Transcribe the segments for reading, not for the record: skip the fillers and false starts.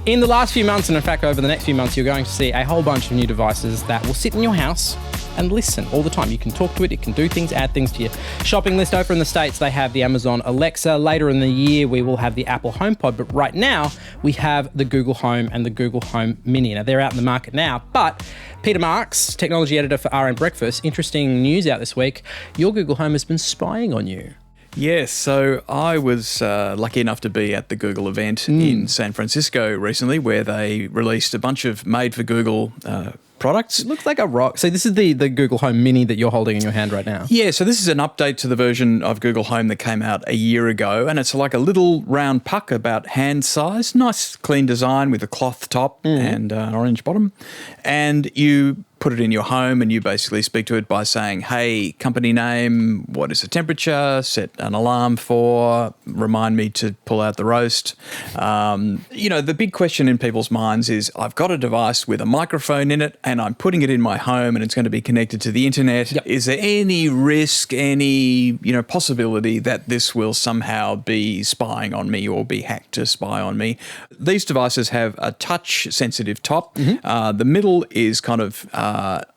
In the last few months, and in fact over the next few months, you're going to see a whole bunch of new devices that will sit in your house and listen all the time. You can talk to it, it can do things, add things to your shopping list. Over in the States, they have the Amazon Alexa. Later in the year, we will have the Apple HomePod. But right now, we have the Google Home and the Google Home Mini. Now, they're out in the market now. But Peter Marks, technology editor for RN Breakfast, interesting news out this week. Your Google Home has been spying on you. Yes, so I was lucky enough to be at the Google event in San Francisco recently, where they released a bunch of made-for-Google products. It looks like a rock. So this is the Google Home Mini that you're holding in your hand right now. Yeah, so this is an update to the version of Google Home that came out a year ago, and it's like a little round puck about hand size. Nice, clean design with a cloth top and an orange bottom. And you put it in your home and you basically speak to it by saying, hey, company name, what is the temperature, set an alarm for, remind me to pull out the roast. The big question in people's minds is, I've got a device with a microphone in it and I'm putting it in my home and it's going to be connected to the internet. Yep. Is there any risk, any possibility that this will somehow be spying on me or be hacked to spy on me? These devices have a touch-sensitive top. The middle is kind of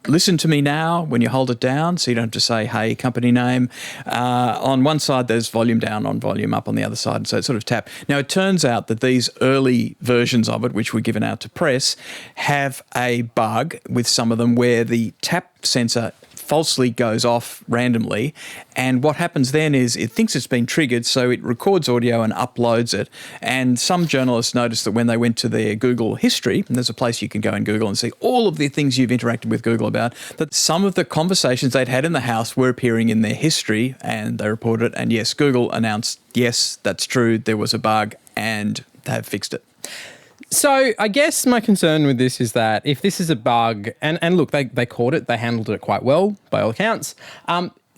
listen to me now when you hold it down, so you don't have to say, hey, company name. On one side, there's volume down on volume up on the other side, so it's sort of tap. Now, it turns out that these early versions of it, which were given out to press, have a bug with some of them where the tap sensor falsely goes off randomly, and what happens then is it thinks it's been triggered, so it records audio and uploads it. And some journalists noticed that when they went to their Google history, and there's a place you can go in Google and see all of the things you've interacted with Google about, that some of the conversations they'd had in the house were appearing in their history, and they reported it. And yes, Google announced, yes, that's true, there was a bug, and they've fixed it. So I guess my concern with this is that if this is a bug, and look, they caught it, they handled it quite well by all accounts,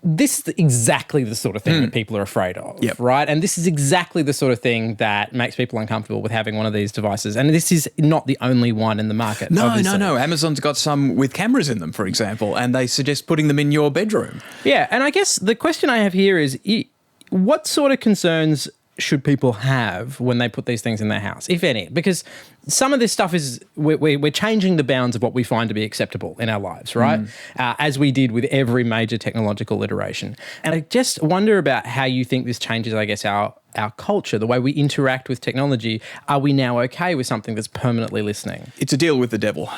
this is exactly the sort of thing that people are afraid of, right? And this is exactly the sort of thing that makes people uncomfortable with having one of these devices. And this is not the only one in the market. No. Amazon's got some with cameras in them, for example, and they suggest putting them in your bedroom. Yeah, and I guess the question I have here is, what sort of concerns should people have when they put these things in their house, if any? Because some of this stuff is, we're changing the bounds of what we find to be acceptable in our lives, right? As we did with every major technological iteration. And I just wonder about how you think this changes, I guess, our culture, the way we interact with technology. Are we now okay with something that's permanently listening? It's a deal with the devil.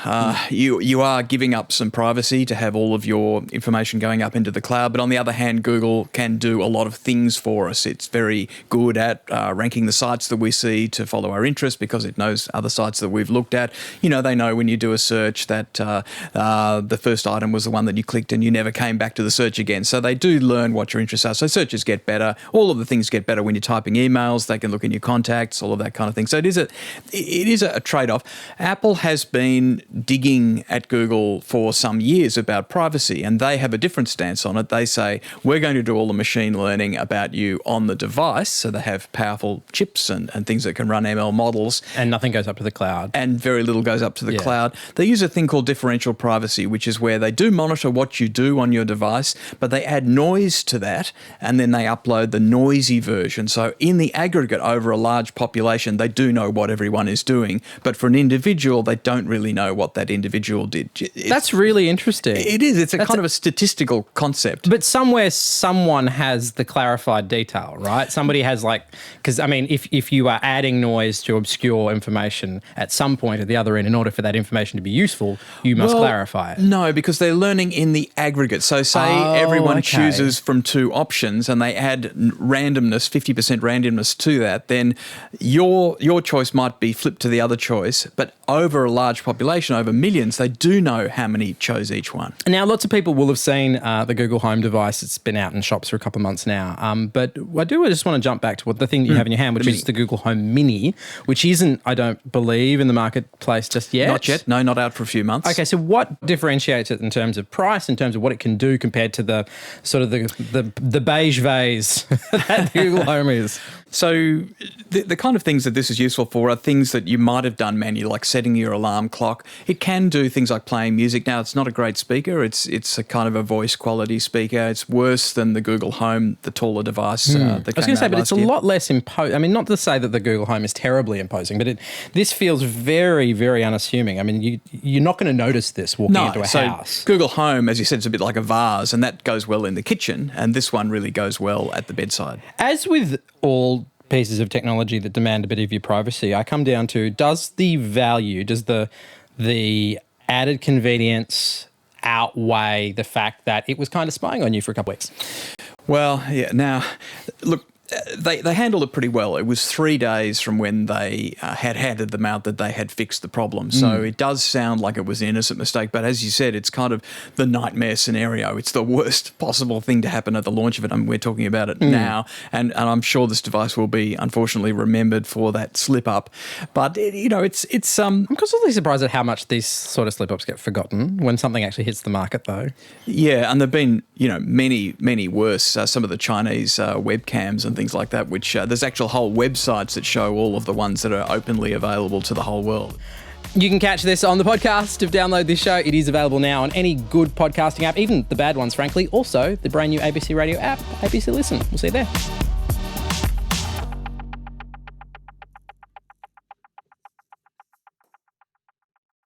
You are giving up some privacy to have all of your information going up into the cloud, but on the other hand, Google can do a lot of things for us. It's very good at ranking the sites that we see to follow our interests because it knows other sites that we've looked at. They know when you do a search that the first item was the one that you clicked and you never came back to the search again. So they do learn what your interests are. So searches get better. All of the things get better when you're typing emails. They can look in your contacts, all of that kind of thing. So it is a trade-off. Apple has been digging at Google for some years about privacy, and they have a different stance on it. They say, we're going to do all the machine learning about you on the device. So they have powerful chips and things that can run ML models. And nothing goes up to the cloud. And very little goes up to the cloud. They use a thing called differential privacy, which is where they do monitor what you do on your device, but they add noise to that, and then they upload the noisy version. So in the aggregate over a large population, they do know what everyone is doing. But for an individual, they don't really know what that individual did. That's really interesting. It is. It's kind of a statistical concept. But somewhere someone has the clarified detail, right? Somebody has because, I mean, if you are adding noise to obscure information at some point at the other end, in order for that information to be useful, you must clarify it. No, because they're learning in the aggregate. So say everyone chooses from two options and they add randomness, 50% randomness to that, then your choice might be flipped to the other choice. But over a large population, over millions, they do know how many chose each one. Now, lots of people will have seen the Google Home device. It's been out in shops for a couple of months now. But I just want to jump back to the thing that you have in your hand, which is the Google Home Mini, which isn't, I don't believe, in the marketplace just yet. Not yet. No, not out for a few months. Okay, so what differentiates it in terms of price, in terms of what it can do compared to the sort of the beige vase that Google Home is? So the kind of things that this is useful for are things that you might have done manually, like setting your alarm clock. It can do things like playing music. Now, it's not a great speaker. It's a kind of a voice quality speaker. It's worse than the Google Home, the taller device. I was going to say, but it's a lot less imposing. I mean, not to say that the Google Home is terribly imposing, but this feels very, very unassuming. I mean, you're not going to notice this walking into a house. Google Home, as you said, is a bit like a vase, and that goes well in the kitchen, and this one really goes well at the bedside. As with all pieces of technology that demand a bit of your privacy, I come down to, does the added convenience outweigh the fact that it was kind of spying on you for a couple of weeks? Well, yeah. Now, look, they handled it pretty well. It was 3 days from when they had handed them out that they had fixed the problem. So it does sound like it was an innocent mistake. But as you said, it's kind of the nightmare scenario. It's the worst possible thing to happen at the launch of it. I mean, we're talking about it now. And I'm sure this device will be, unfortunately, remembered for that slip up. But, it's I'm constantly surprised at how much these sort of slip ups get forgotten when something actually hits the market, though. Yeah, and there've been, many, many worse. Some of the Chinese webcams and things like that, which there's actual whole websites that show all of the ones that are openly available to the whole world. You can catch this on the podcast. To download this show, it is available now on any good podcasting app, even the bad ones, frankly. Also, the brand new ABC Radio app, ABC Listen. We'll see you there.